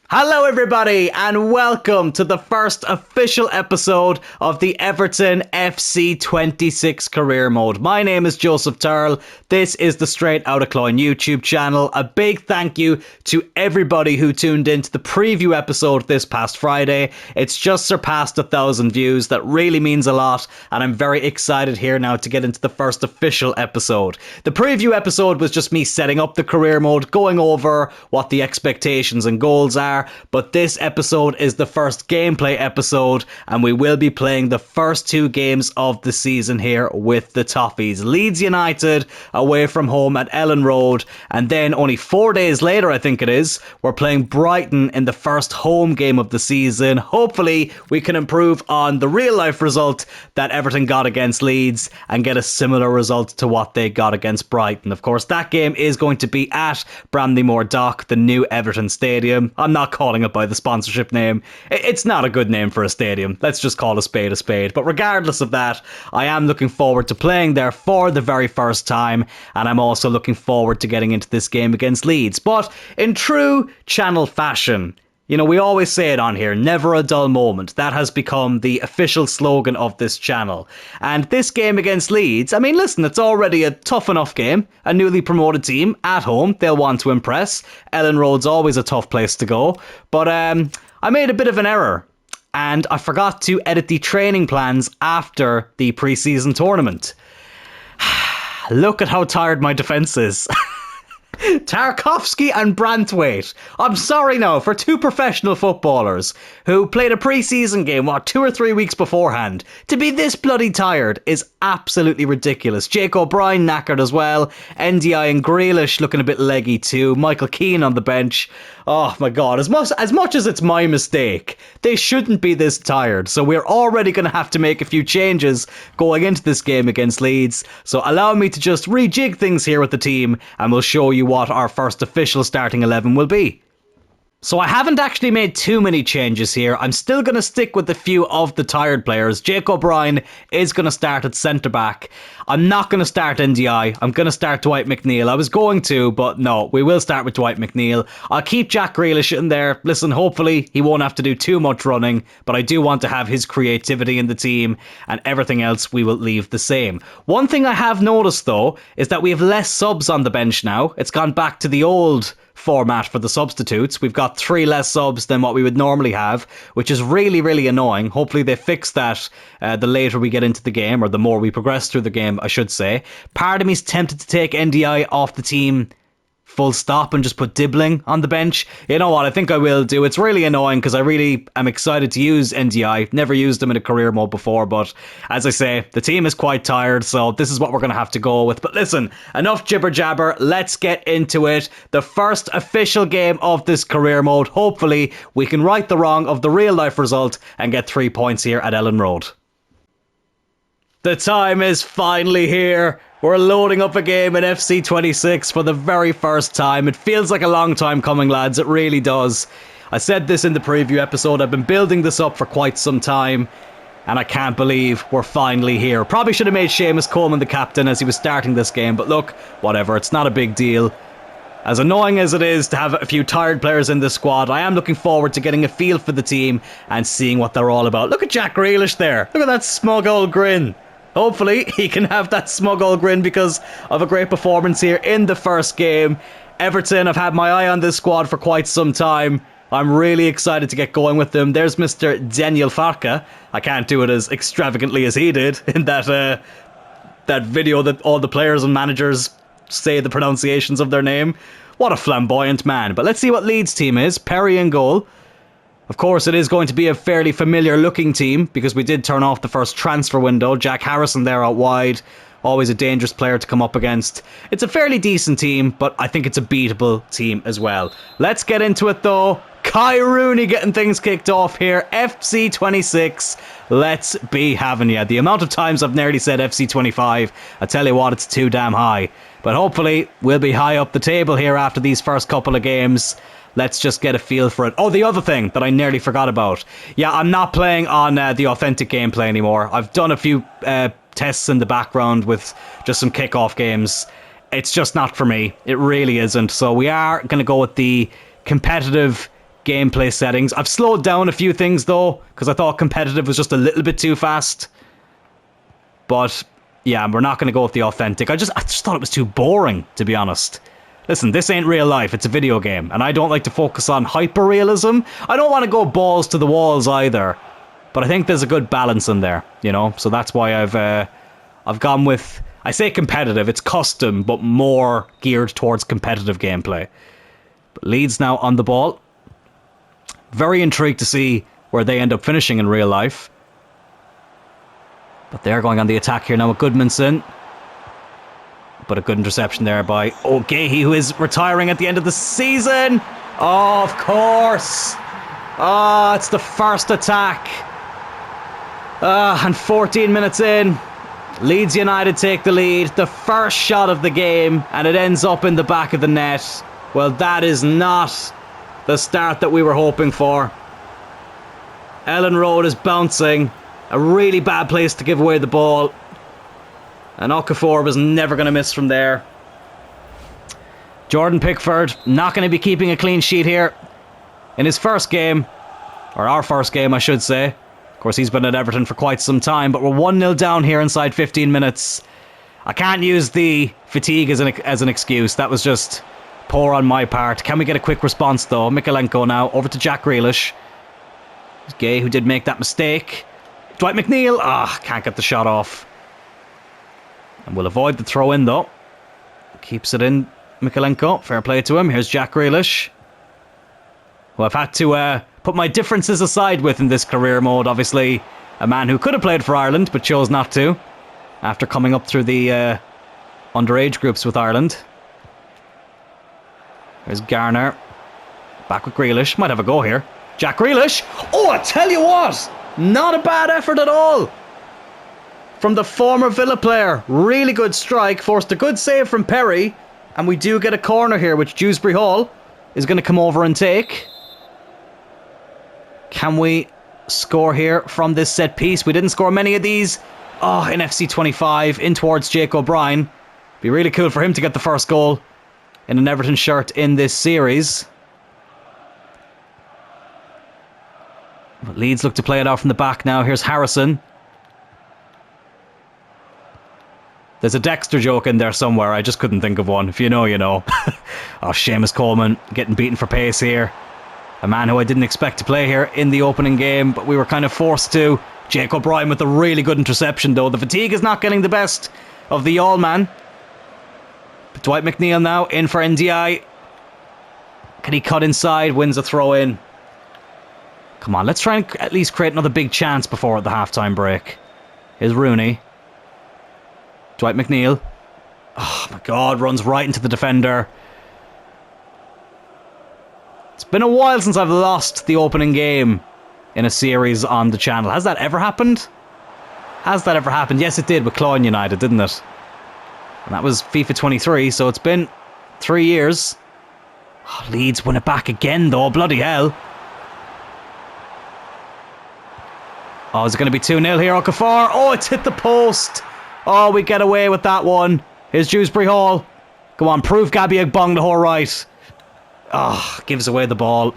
Hello everybody and welcome to the first official episode of the Everton FC 26 career mode. My name is Joseph Turl. This is the Straight Outta Cloyne YouTube channel. A big thank you to everybody who tuned into the preview episode this past Friday. It's just surpassed 1,000 views. That really means a lot and I'm very excited here now to get into the first official episode. The preview episode was just me setting up the career mode, going over what the expectations and goals are. But this episode is the first gameplay episode and we will be playing the first two games of the season here with the Toffees. Leeds United away from home at Ellen Road, and then only 4 days later, I think it is, we're playing Brighton in the first home game of the season. Hopefully we can improve on the real life result that Everton got against Leeds and get a similar result to what they got against Brighton. Of course, that game is going to be at Brandymore Dock, the new Everton stadium. I'm not calling it by the sponsorship name. It's not a good name for a stadium. Let's just call a spade a spade. But regardless of that, I am looking forward to playing there for the very first time, and I'm also looking forward to getting into this game against Leeds. But in true channel fashion, you know, we always say it on here, never a dull moment. That has become the official slogan of this channel. And this game against Leeds, I mean, listen, it's already a tough enough game. A newly promoted team at home, they'll want to impress. Ellen Road's always a tough place to go. But I made a bit of an error. And I forgot to edit the training plans after the pre-season tournament. Look at how tired my defence is. Tarkowski and Branthwaite. I'm sorry now, for two professional footballers who played a pre-season game, 2 or 3 weeks beforehand, to be this bloody tired is absolutely ridiculous. Jake O'Brien knackered as well. NDI and Grealish looking a bit leggy too. Michael Keane on the bench. Oh my god, as much as it's my mistake, they shouldn't be this tired. So we're already going to have to make a few changes going into this game against Leeds. So allow me to just rejig things here with the team and we'll show you what our first official starting 11 will be. So I haven't actually made too many changes here. I'm still going to stick with a few of the tired players. Jake O'Brien is going to start at centre-back. I'm not going to start NDI. I'm going to start Dwight McNeil. I was going to, but no, we will start with Dwight McNeil. I'll keep Jack Grealish in there. Listen, hopefully he won't have to do too much running, but I do want to have his creativity in the team, and everything else we will leave the same. One thing I have noticed, though, is that we have less subs on the bench now. It's gone back to the old format for the substitutes. We've got 3 less subs than what we would normally have, which is really, really annoying. Hopefully they fix that the later we get into the game, or the more we progress through the game, I should say. Part of me's tempted to take NDI off the team full stop and just put Dibbling on the bench. You know what, I think I will do. It's really annoying because I really am excited to use NDI. Never used him in a career mode before, but as I say, the team is quite tired, so this is what we're going to have to go with. But listen, enough jibber jabber, let's get into it. The first official game of this career mode. Hopefully we can right the wrong of the real life result and get 3 points here at Ellen Road. The time is finally here. We're loading up a game in FC 26 for the very first time. It feels like a long time coming, lads. It really does. I said this in the preview episode. I've been building this up for quite some time, and I can't believe we're finally here. Probably should have made Seamus Coleman the captain as he was starting this game, but look, whatever. It's not a big deal. As annoying as it is to have a few tired players in this squad, I am looking forward to getting a feel for the team and seeing what they're all about. Look at Jack Grealish there. Look at that smug old grin. Hopefully he can have that smug old grin because of a great performance here in the first game. Everton, I've had my eye on this squad for quite some time. I'm really excited to get going with them. There's Mr. Daniel Farke. I can't do it as extravagantly as he did in that video that all the players and managers say the pronunciations of their name. What a flamboyant man. But let's see what Leeds' team is. Perry in goal. Of course, it is going to be a fairly familiar looking team because we did turn off the first transfer window. Jack Harrison there out wide. Always a dangerous player to come up against. It's a fairly decent team, but I think it's a beatable team as well. Let's get into it though. Kai Rooney getting things kicked off here. FC 26. Let's be having ya. The amount of times I've nearly said FC 25, I tell you what, it's too damn high. But hopefully we'll be high up the table here after these first couple of games. Let's just get a feel for it. Oh, the other thing that I nearly forgot about. Yeah, I'm not playing on the authentic gameplay anymore. I've done a few tests in the background with just some kickoff games. It's just not for me. It really isn't. So we are going to go with the competitive gameplay settings. I've slowed down a few things though, because I thought competitive was just a little bit too fast. But yeah, we're not going to go with the authentic. I just thought it was too boring, to be honest. Listen, this ain't real life, it's a video game, and I don't like to focus on hyper-realism. I don't want to go balls to the walls either, but I think there's a good balance in there, you know? So that's why I've gone with, I say competitive, it's custom, but more geared towards competitive gameplay. But Leeds now on the ball. Very intrigued to see where they end up finishing in real life. But they're going on the attack here now with Goodmanson. But a good interception there by O'Gahey, who is retiring at the end of the season. Oh, of course. Oh, it's the first attack. And 14 minutes in, Leeds United take the lead. The first shot of the game, and it ends up in the back of the net. Well, that is not the start that we were hoping for. Ellen Road is bouncing. A really bad place to give away the ball. And Okafor was never going to miss from there. Jordan Pickford not going to be keeping a clean sheet here in his first game. Or our first game, I should say. Of course, he's been at Everton for quite some time. But we're 1-0 down here inside 15 minutes. I can't use the fatigue as an excuse. That was just poor on my part. Can we get a quick response, though? Mikalenko now over to Jack Grealish. It's Gay who did make that mistake. Dwight McNeil. Can't get the shot off. And we'll avoid the throw-in, though. Keeps it in, Mikalenko. Fair play to him. Here's Jack Grealish, who I've had to put my differences aside with in this career mode. Obviously, a man who could have played for Ireland, but chose not to, after coming up through the underage groups with Ireland. There's Garner. Back with Grealish. Might have a go here. Jack Grealish. Oh, I tell you what! Not a bad effort at all from the former Villa player. Really good strike. Forced a good save from Perry. And we do get a corner here, which Dewsbury Hall is going to come over and take. Can we score here from this set piece? We didn't score many of these. Oh, in FC 25, in towards Jake O'Brien. Be really cool for him to get the first goal in an Everton shirt in this series. But Leeds look to play it out from the back now. Here's Harrison. There's a Dexter joke in there somewhere. I just couldn't think of one. If you know, you know. Oh, Seamus Coleman getting beaten for pace here. A man who I didn't expect to play here in the opening game, but we were kind of forced to. Jake O'Brien with a really good interception, though. The fatigue is not getting the best of the All-Man. But Dwight McNeil now in for NDI. Can he cut inside? Wins a throw-in. Come on, let's try and at least create another big chance before the half-time break. Here's Rooney. Dwight McNeil. Oh my god, runs right into the defender. It's been a while since I've lost the opening game in a series on the channel. Has that ever happened? Has that ever happened? Yes, it did with Cloyne United, didn't it? And that was FIFA 23, so it's been 3 years. Oh, Leeds win it back again, though. Bloody hell. Oh, is it going to be 2-0 here, Okafor? Oh, it's hit the post. Oh, we get away with that one. Here's Dewsbury Hall. Go on, prove Gabby Agbong the whole right. Oh, gives away the ball.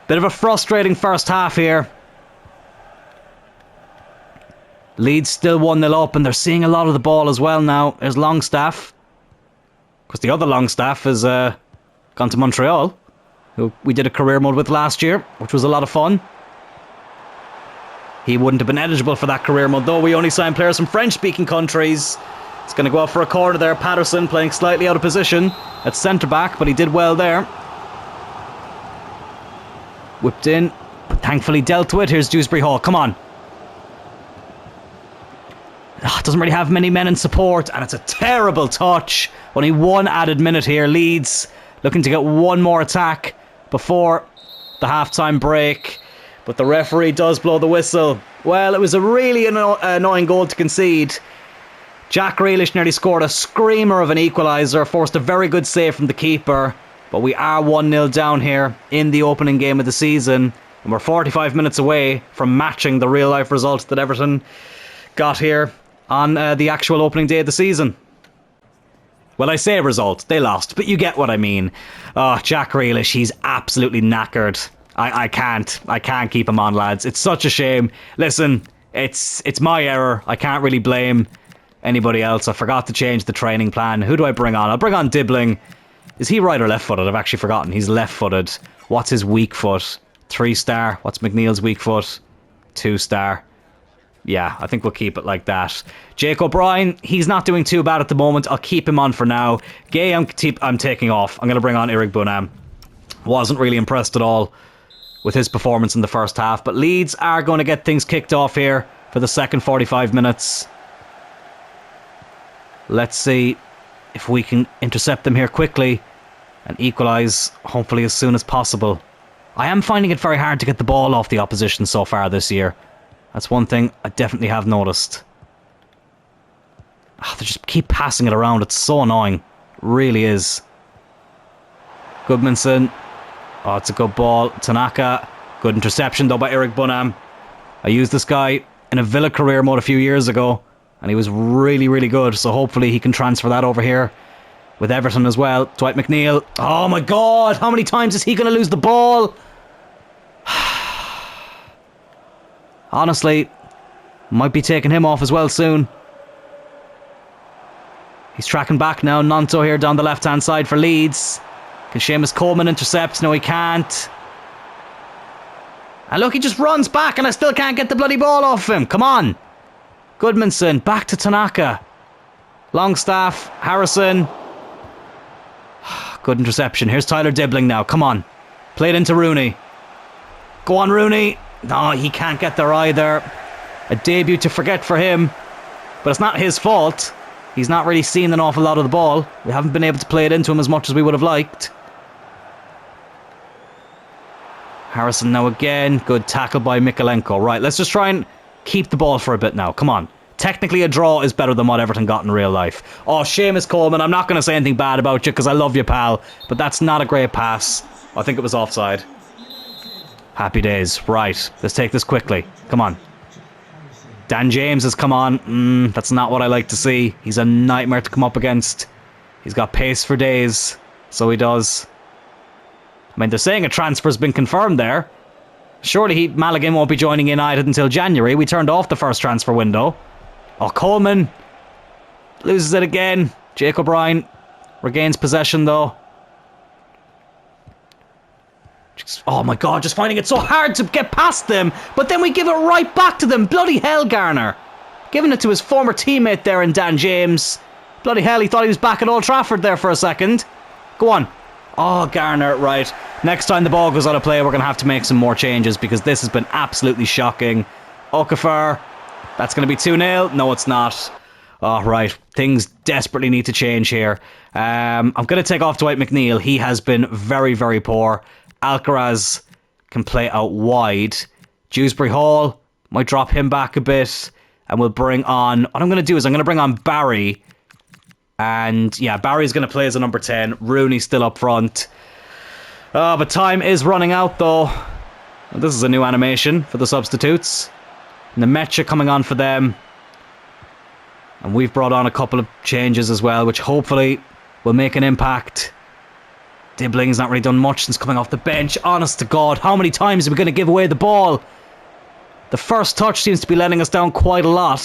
Bit of a frustrating first half here. Leeds still 1-0 up, and they're seeing a lot of the ball as well now. There's Longstaff. Because the other Longstaff has gone to Montreal, who we did a career mode with last year, which was a lot of fun. He wouldn't have been eligible for that career mode, though. We only signed players from French-speaking countries. It's going to go out for a corner there. Patterson playing slightly out of position at centre-back, but he did well there. Whipped in, but thankfully dealt with. Here's Dewsbury Hall. Come on. Doesn't really have many men in support, and it's a terrible touch. Only one added minute here. Leeds looking to get one more attack before the half-time break. But the referee does blow the whistle. Well, it was a really annoying goal to concede. Jack Grealish nearly scored a screamer of an equaliser, forced a very good save from the keeper. But we are 1-0 down here in the opening game of the season. And we're 45 minutes away from matching the real-life result that Everton got here on the actual opening day of the season. Well, I say result. They lost, but you get what I mean. Oh, Jack Grealish, he's absolutely knackered. I can't keep him on, lads. It's such a shame. Listen, it's my error. I can't really blame anybody else. I forgot to change the training plan. Who do I bring on? I'll bring on Dibbling. Is he right or left-footed? I've actually forgotten. He's left-footed. What's his weak foot? 3-star. What's McNeil's weak foot? 2-star. Yeah, I think we'll keep it like that. Jake O'Brien, he's not doing too bad at the moment. I'll keep him on for now. Gay, I'm taking off. I'm going to bring on Eric Bunham. Wasn't really impressed at all with his performance in the first half. But Leeds are going to get things kicked off here for the second 45 minutes. Let's see if we can intercept them here quickly and equalise, hopefully as soon as possible. I am finding it very hard to get the ball off the opposition so far this year. That's one thing I definitely have noticed. They just keep passing it around. It's so annoying. It really is. Goodmanson. Oh, it's a good ball. Tanaka. Good interception though by Eric Bunham. I used this guy in a Villa career mode a few years ago, and he was really, really good. So hopefully he can transfer that over here with Everton as well. Dwight McNeil. Oh my God. How many times is he going to lose the ball? Honestly, might be taking him off as well soon. He's tracking back now. Nonto here down the left-hand side for Leeds. Can Seamus Coleman intercept? No, he can't. And look, he just runs back and I still can't get the bloody ball off him. Come on. Goodmanson, back to Tanaka. Longstaff, Harrison. Good interception. Here's Tyler Dibbling now. Come on. Play it into Rooney. Go on, Rooney. No, he can't get there either. A debut to forget for him. But it's not his fault. He's not really seen an awful lot of the ball. We haven't been able to play it into him as much as we would have liked. Harrison now again. Good tackle by Mikalenko. Right, let's just try and keep the ball for a bit now. Come on. Technically, a draw is better than what Everton got in real life. Oh, Seamus Coleman, I'm not going to say anything bad about you because I love you, pal. But that's not a great pass. I think it was offside. Happy days. Right, let's take this quickly. Come on. Dan James has come on. That's not what I like to see. He's a nightmare to come up against. He's got pace for days. So he does. I mean, they're saying a transfer's been confirmed there. Surely Maligan won't be joining United until January. We turned off the first transfer window. Oh, Coleman loses it again. Jake O'Brien regains possession though. Oh my God, just finding it so hard to get past them, but then we give it right back to them. Bloody hell, Garner. Giving it to his former teammate there in Dan James. Bloody hell, he thought he was back at Old Trafford there for a second. Go on. Oh, Garner, right. Next time the ball goes out of play, we're going to have to make some more changes because this has been absolutely shocking. Okafor. That's going to be 2-0. No, it's not. Oh, right. Things desperately need to change here. I'm going to take off Dwight McNeil. He has been very, very poor. Alcaraz can play out wide. Dewsbury Hall might drop him back a bit. And we'll bring on... What I'm going to do is I'm going to bring on Barry. And yeah, Barry's going to play as a number 10. Rooney's still up front. But time is running out though. This is a new animation for the substitutes. Nemecha coming on for them. And we've brought on a couple of changes as well, which hopefully will make an impact. Dibbling's not really done much since coming off the bench. Honest to God, how many times are we going to give away the ball? The first touch seems to be letting us down quite a lot,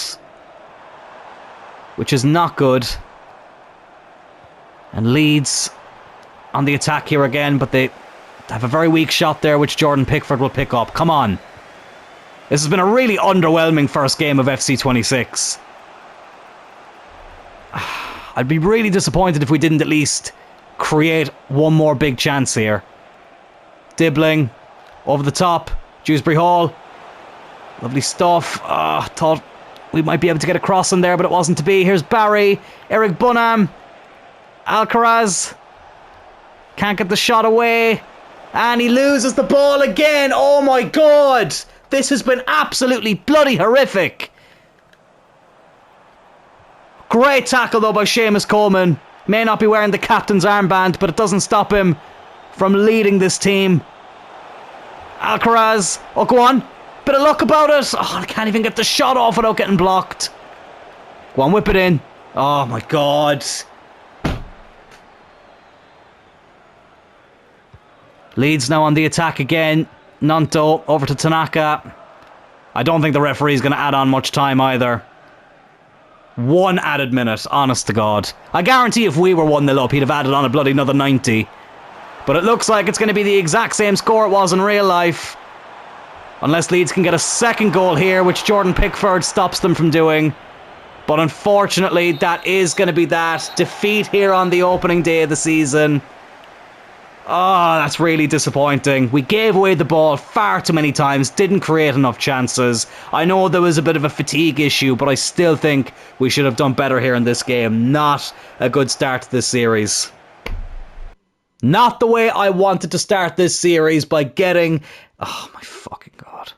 which is not good. And Leeds on the attack here again, but they have a very weak shot there, which Jordan Pickford will pick up. Come on. This has been a really underwhelming first game of FC 26. I'd be really disappointed if we didn't at least create one more big chance here. Dibbling over the top. Dewsbury Hall. Lovely stuff. Thought we might be able to get a cross in there, but it wasn't to be. Here's Barry. Eric Bunham. Alcaraz. Can't get the shot away. And he loses the ball again. Oh my God. This has been absolutely bloody horrific. Great tackle though by Seamus Coleman. May not be wearing the captain's armband, but it doesn't stop him from leading this team. Alcaraz. Oh, go on. Bit of luck about it. Oh, I can't even get the shot off without getting blocked. Go on, whip it in. Oh my God. Leeds now on the attack again. Nanto over to Tanaka. I don't think the referee's going to add on much time either. One added minute, honest to God. I guarantee if we were 1-0 up, he'd have added on a bloody another 90. But it looks like it's going to be the exact same score it was in real life. Unless Leeds can get a second goal here, which Jordan Pickford stops them from doing. But unfortunately, that is going to be that. Defeat here on the opening day of the season. Oh, that's really disappointing. We gave away the ball far too many times, didn't create enough chances. I know there was a bit of a fatigue issue, but I still think we should have done better here in this game. Not a good start to this series. Not the way I wanted to start this series by getting... Oh my fucking God.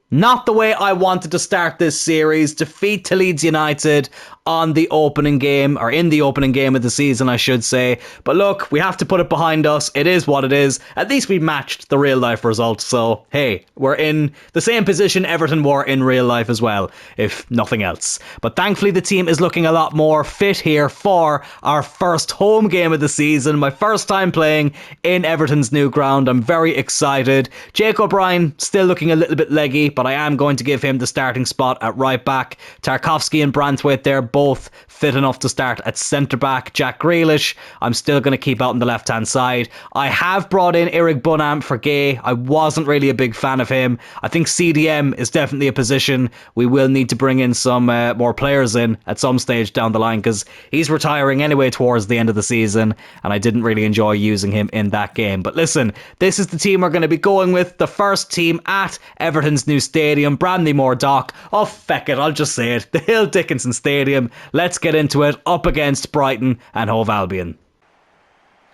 Not the way I wanted to start this series. Defeat to Leeds United on the opening game, or in the opening game of the season, I should say. But look, we have to put it behind us. It is what it is. At least we matched the real life result. So, hey, we're in the same position Everton were in real life as well, if nothing else. But thankfully, the team is looking a lot more fit here for our first home game of the season. My first time playing in Everton's new ground. I'm very excited. Jake O'Brien still looking a little bit leggy, but I am going to give him the starting spot at right back. Tarkowski and Branthwaite there, both fit enough to start at centre back. Jack Grealish, I'm still going to keep out on the left hand side. I have brought in Eric Bunham for Gay. I wasn't really a big fan of him. I think CDM is definitely a position we will need to bring in some more players in at some stage down the line, because he's retiring anyway towards the end of the season, and I didn't really enjoy using him in that game. But listen, this is the team we're going to be going with. The first team at Everton's new stadium, Brandymore Dock. Oh, feck it, I'll just say it. The Hill Dickinson Stadium. Let's get into it, up against Brighton and Hove Albion.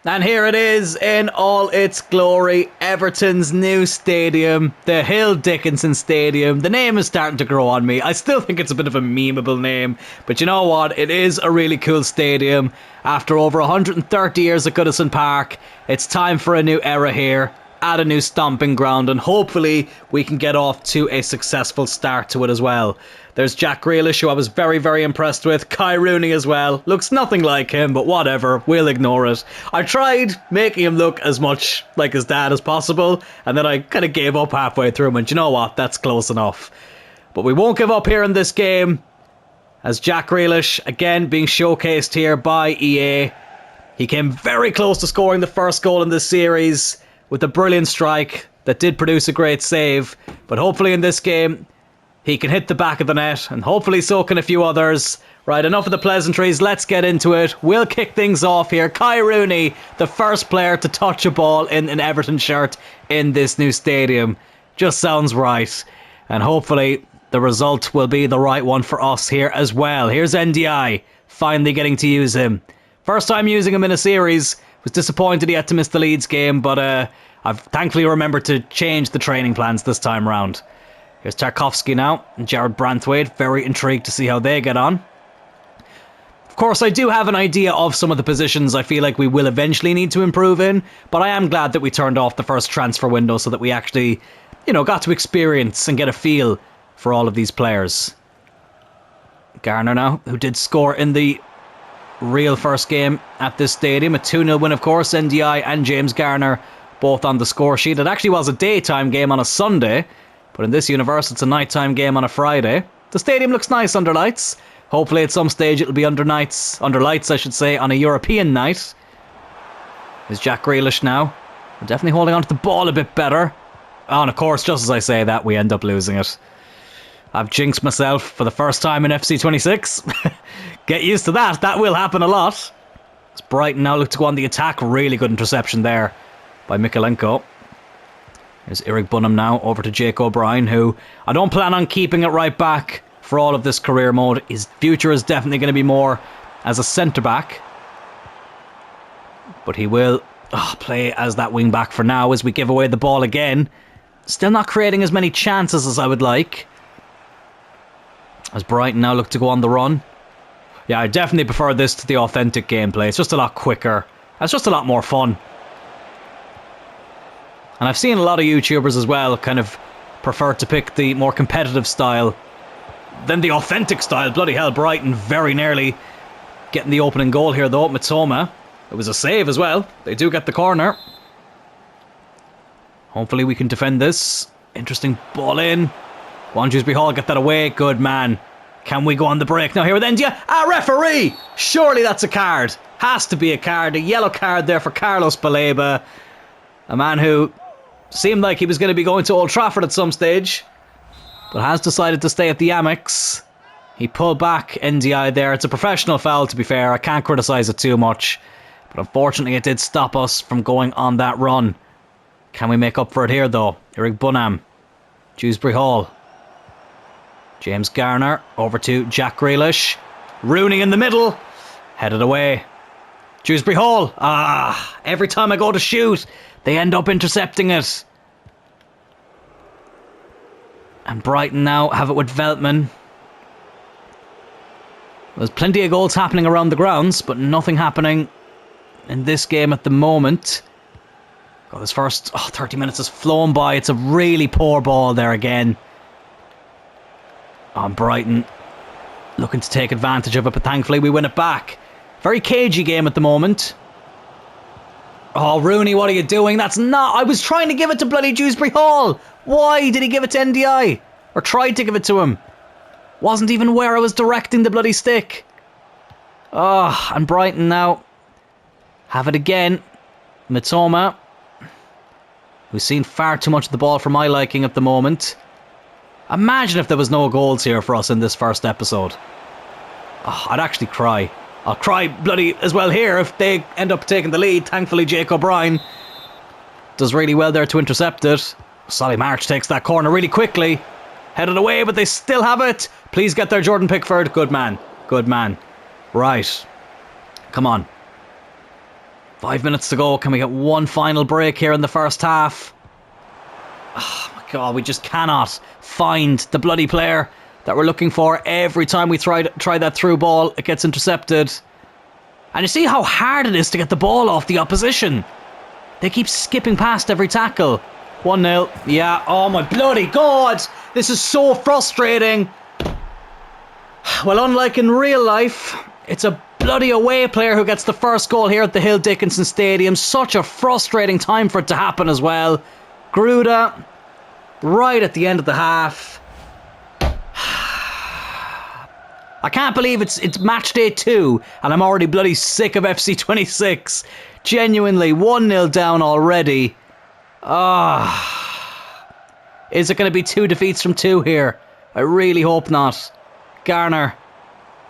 And here it is in all its glory, Everton's new stadium, the Hill Dickinson Stadium. The name is starting to grow on me. I still think it's a bit of a memeable name, but you know what? It is a really cool stadium. After over 130 years at Goodison Park, it's time for a new era here. Add a new stomping ground, and hopefully we can get off to a successful start to it as well. There's Jack Grealish, who I was very, very impressed with. Kai Rooney as well. Looks nothing like him, but whatever. We'll ignore it. I tried making him look as much like his dad as possible, and then I kind of gave up halfway through and went, you know what, that's close enough. But we won't give up here in this game, as Jack Grealish, again, being showcased here by EA. He came very close to scoring the first goal in this series with a brilliant strike that did produce a great save. But hopefully in this game, he can hit the back of the net, and hopefully so can a few others. Right, enough of the pleasantries, let's get into it. We'll kick things off here. Kai Rooney, the first player to touch a ball in an Everton shirt in this new stadium. Just sounds right. And hopefully the result will be the right one for us here as well. Here's NDI, finally getting to use him. First time using him in a series. Was disappointed he had to miss the Leeds game, but I've thankfully remembered to change the training plans this time round. Here's Tarkowski now, and Jared Branthwaite. Very intrigued to see how they get on. Of course, I do have an idea of some of the positions I feel like we will eventually need to improve in, but I am glad that we turned off the first transfer window so that we actually, got to experience and get a feel for all of these players. Garner now, who did score in the real first game at this stadium. A 2-0 win, of course. NDI and James Garner both on the score sheet. It actually was a daytime game on a Sunday, but in this universe it's a nighttime game on a Friday. The stadium looks nice under lights. Hopefully at some stage it'll be under lights, I should say, on a European night. There's Jack Grealish now. We're definitely holding on to the ball a bit better. Oh, and of course, just as I say that, we end up losing it. I've jinxed myself for the first time in FC26. Get used to that. That will happen a lot. As Brighton now look to go on the attack. Really good interception there by Mikalenko. There's Eric Bunham now over to Jake O'Brien, who I don't plan on keeping it right back for all of this career mode. His future is definitely going to be more as a centre-back. But he will play as that wing-back for now as we give away the ball again. Still not creating as many chances as I would like. As Brighton now look to go on the run. Yeah, I definitely prefer this to the authentic gameplay. It's just a lot quicker. It's just a lot more fun. And I've seen a lot of YouTubers as well kind of prefer to pick the more competitive style than the authentic style. Bloody hell, Brighton very nearly getting the opening goal here though. Mitoma. It was a save as well. They do get the corner. Hopefully we can defend this. Interesting ball in. Dewsbury Hall, get that away. Good man. Can we go on the break now here with India? Referee! Surely that's a card. Has to be a card. A yellow card there for Carlos Baleba. A man who seemed like he was going to be going to Old Trafford at some stage, but has decided to stay at the Amex. He pulled back NDI there. It's a professional foul, to be fair. I can't criticise it too much, but unfortunately it did stop us from going on that run. Can we make up for it here though? Eric Bunham. Dewsbury Hall. James Garner over to Jack Grealish. Rooney in the middle. Headed away. Dewsbury Hall. Every time I go to shoot, they end up intercepting it. And Brighton now have it with Veltman. There's plenty of goals happening around the grounds, but nothing happening in this game at the moment. God, this first 30 minutes has flown by. It's a really poor ball there again. Brighton looking to take advantage of it, but thankfully we win it back. Very cagey game at the moment. Oh, Rooney, what are you doing? That's not... I was trying to give it to bloody Dewsbury Hall. Why did he give it to NDI? Or tried to give it to him? Wasn't even where I was directing the bloody stick. And Brighton now have it again. Mitoma, who's seen far too much of the ball for my liking at the moment. Imagine if there was no goals here for us in this first episode. I'd actually cry. I'll cry bloody as well here if they end up taking the lead. Thankfully, Jake O'Brien does really well there to intercept it. Solly March takes that corner really quickly. Headed away, but they still have it. Please get there, Jordan Pickford. Good man. Good man. Right. Come on. 5 minutes to go. Can we get one final break here in the first half? Oh my God, we just cannot find the bloody player that we're looking for. Every time we try that through ball, it gets intercepted. And you see how hard it is to get the ball off the opposition. They keep skipping past every tackle. 1-0. Yeah, oh my bloody God. This is so frustrating. Well, unlike in real life, it's a bloody away player who gets the first goal here at the Hill Dickinson Stadium. Such a frustrating time for it to happen as well. Gruda, right at the end of the half. I can't believe it's match day 2 and I'm already bloody sick of FC 26. Genuinely, 1-0 down already. Is it going to be 2 defeats from 2 here? I really hope not. Garner.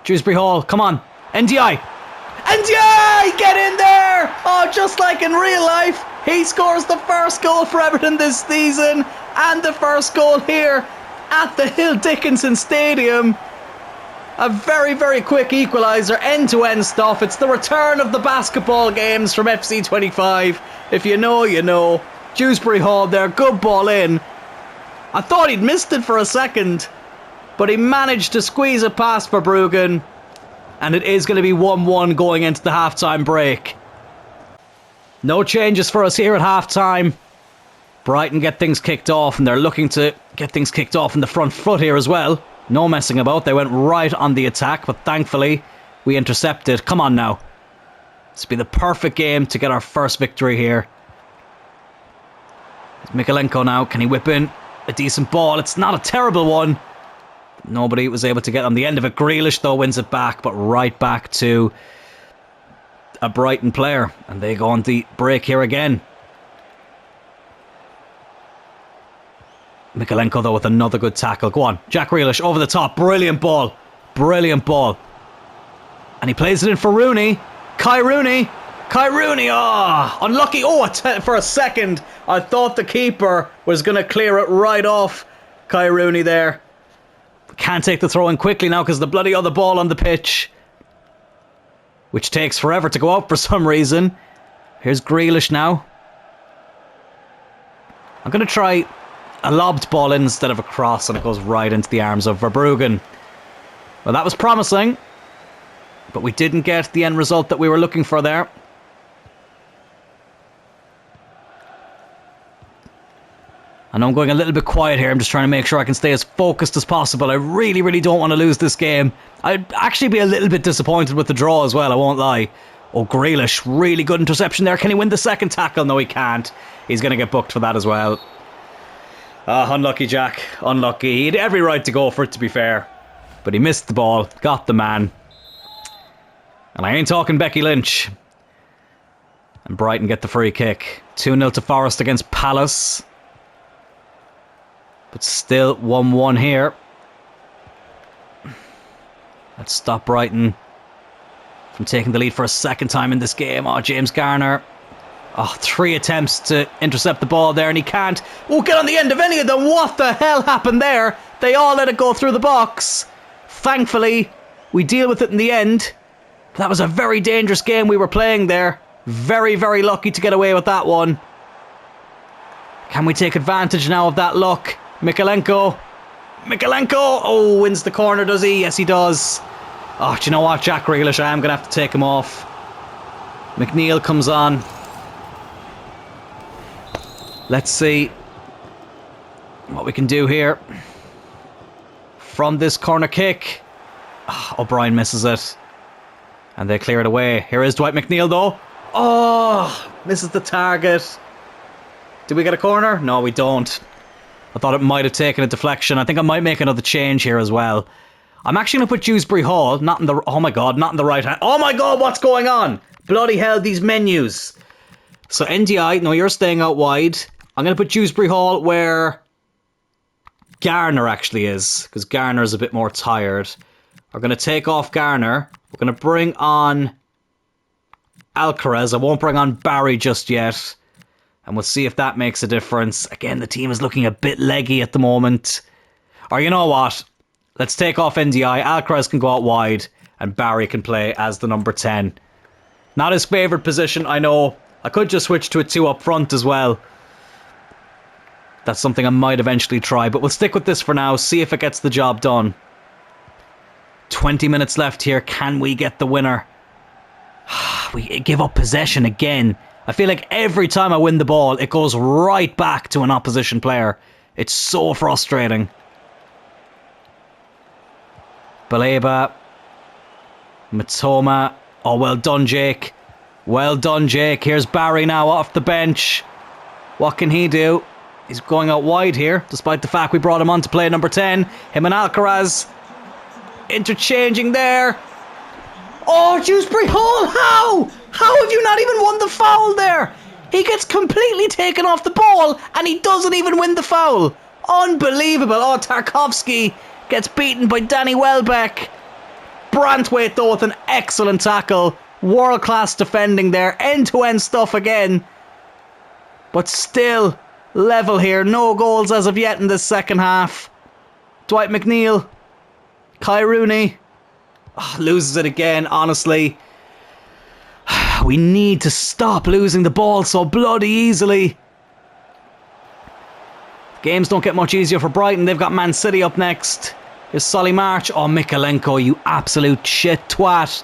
Dewsbury Hall, come on. NDI! NDI! Get in there! Oh, just like in real life, he scores the first goal for Everton this season and the first goal here at the Hill Dickinson Stadium. A very, very quick equaliser, end-to-end stuff. It's the return of the basketball games from FC 25. If you know, you know. Dewsbury Hall there, good ball in. I thought he'd missed it for a second, but he managed to squeeze it past Verbruggen, and it is going to be 1-1 going into the half-time break. No changes for us here at half-time. Brighton get things kicked off, and they're looking to get things kicked off in the front foot here as well. No messing about. They went right on the attack, but thankfully we intercepted. Come on now. This will be the perfect game to get our first victory here. It's Mikalenko now. Can he whip in a decent ball? It's not a terrible one. Nobody was able to get on the end of it. Grealish, though, wins it back, but right back to a Brighton player. And they go on the break here again. Mikalenko, though, with another good tackle. Go on. Jack Grealish over the top. Brilliant ball. Brilliant ball. And he plays it in for Rooney. Kai Rooney. Kai Rooney. Unlucky. For a second, I thought the keeper was going to clear it right off Kai Rooney there. Can't take the throw in quickly now because the bloody other ball on the pitch, which takes forever to go out for some reason. Here's Grealish now. I'm going to try a lobbed ball in instead of a cross, and it goes right into the arms of Verbruggen. Well, that was promising, but we didn't get the end result that we were looking for there. I know I'm going a little bit quiet here. I'm just trying to make sure I can stay as focused as possible. I really, really don't want to lose this game. I'd actually be a little bit disappointed with the draw as well, I won't lie. Oh, Grealish, really good interception there. Can he win the second tackle? No, he can't. He's going to get booked for that as well. Unlucky, Jack. Unlucky. He had every right to go for it, to be fair. But he missed the ball, got the man. And I ain't talking Becky Lynch. And Brighton get the free kick. 2-0 to Forest against Palace. But still 1-1 here. Let's stop Brighton from taking the lead for a second time in this game. Oh, James Garner. Oh, 3 attempts to intercept the ball there and he can't. Oh, get on the end of any of them. What the hell happened there? They all let it go through the box. Thankfully, we deal with it in the end. That was a very dangerous game we were playing there. Very, very lucky to get away with that one. Can we take advantage now of that luck? Mykolenko. Oh, wins the corner, does he? Yes, he does. Oh, do you know what? Jack Grealish, I am going to have to take him off. McNeil comes on. Let's see what we can do here. From this corner kick. Oh, O'Brien misses it. And they clear it away. Here is Dwight McNeil, though. Oh, misses the target. Did we get a corner? No, we don't. I thought it might have taken a deflection. I think I might make another change here as well. I'm actually going to put Dewsbury Hall, not in the... Oh my god, not in the right hand. Oh my god, what's going on? Bloody hell, these menus. So NDI, no, you're staying out wide. I'm going to put Dewsbury Hall where Garner actually is, because Garner is a bit more tired. We're going to take off Garner. We're going to bring on Alcaraz. I won't bring on Barry just yet. And we'll see if that makes a difference. Again, the team is looking a bit leggy at the moment. Or you know what? Let's take off NDI. Alcaraz can go out wide. And Barry can play as the number 10. Not his favourite position, I know. I could just switch to a 2 up front as well. That's something I might eventually try. But we'll stick with this for now. See if it gets the job done. 20 minutes left here. Can we get the winner? We give up possession again. I feel like every time I win the ball, it goes right back to an opposition player. It's so frustrating. Baleba. Matoma. Oh, well done, Jake. Well done, Jake. Here's Barry now off the bench. What can he do? He's going out wide here, despite the fact we brought him on to play number 10. Him and Alcaraz interchanging there. Oh, Dewsbury Hall, how? How have you not even won the foul there? He gets completely taken off the ball and he doesn't even win the foul. Unbelievable. Oh, Tarkovsky gets beaten by Danny Welbeck. Branthwaite, though, with an excellent tackle. World-class defending there. End-to-end stuff again. But still level here. No goals as of yet in this second half. Dwight McNeil. Kai Rooney. Oh, loses it again, honestly. We need to stop losing the ball so bloody easily. Games don't get much easier for Brighton. They've got Man City up next. Here's Solly March. Oh, Mykolenko, you absolute shit twat.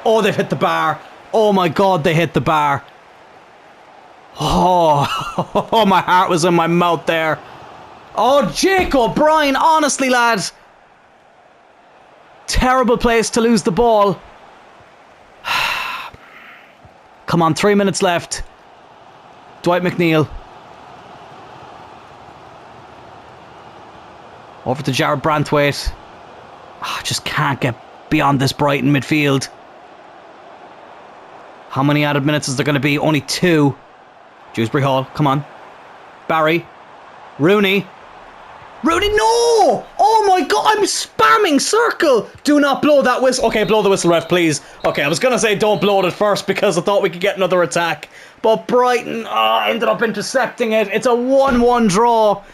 Oh, they've hit the bar. Oh my god, they hit the bar. Oh, my heart was in my mouth there. Oh, Jake O'Brien, honestly, lad. Terrible place to lose the ball. Come on, 3 minutes left. Dwight McNeil. Over to Jared Branthwaite. Just can't get beyond this Brighton midfield. How many added minutes is there going to be? Only 2. Dewsbury Hall, come on. Barry. Rooney. Rooney, no! Oh my god, I'm spamming circle! Do not blow that whistle. Okay, blow the whistle, ref, please. Okay, I was going to say don't blow it at first because I thought we could get another attack. But Brighton ended up intercepting it. It's a 1-1 draw.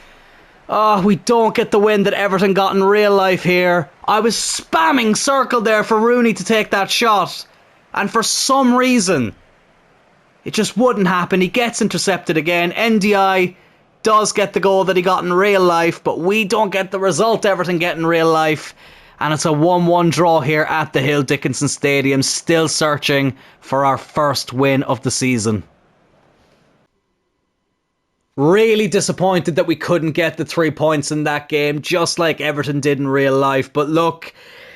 We don't get the win that Everton got in real life here. I was spamming circle there for Rooney to take that shot. And for some reason, it just wouldn't happen. He gets intercepted again. NDI does get the goal that he got in real life, but we don't get the result Everton get in real life. And it's a 1-1 draw here at the Hill Dickinson Stadium, still searching for our first win of the season. Really disappointed that we couldn't get the 3 points in that game, just like Everton did in real life. But look,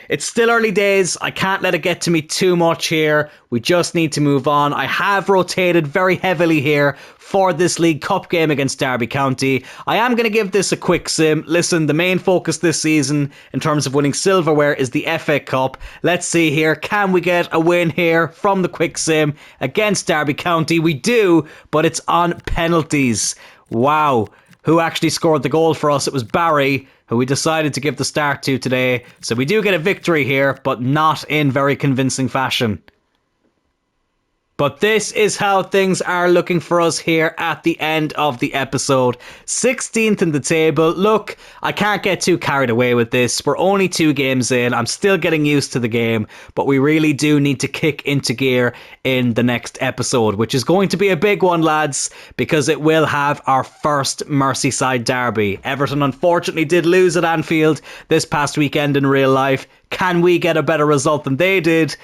it's still early days. I can't let it get to me too much here. We just need to move on. I have rotated very heavily here for this League Cup game against Derby County. I am going to give this a quick sim. Listen, the main focus this season in terms of winning silverware is the FA Cup. Let's see here. Can we get a win here from the quick sim against Derby County? We do, but it's on penalties. Wow. Who actually scored the goal for us? It was Barry, who we decided to give the start to today. So we do get a victory here, but not in very convincing fashion. But this is how things are looking for us here at the end of the episode. 16th in the table. Look, I can't get too carried away with this. We're only 2 games in. I'm still getting used to the game, but we really do need to kick into gear in the next episode, which is going to be a big one, lads, because it will have our first Merseyside derby. Everton unfortunately did lose at Anfield this past weekend in real life. Can we get a better result than they did?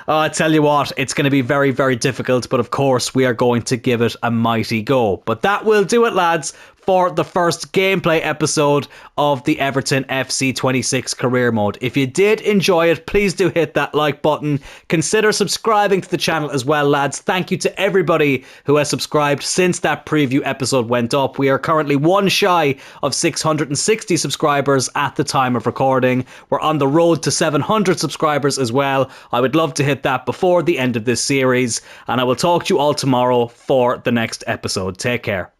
I tell you what, it's going to be very, very difficult, but of course we are going to give it a mighty go. But that will do it, lads, for the first gameplay episode of the Everton FC 26 career mode. If you did enjoy it, please do hit that like button. Consider subscribing to the channel as well, lads. Thank you to everybody who has subscribed since that preview episode went up. We are currently one shy of 660 subscribers at the time of recording. We're on the road to 700 subscribers as well. I would love to hit that before the end of this series, and I will talk to you all tomorrow for the next episode. Take care.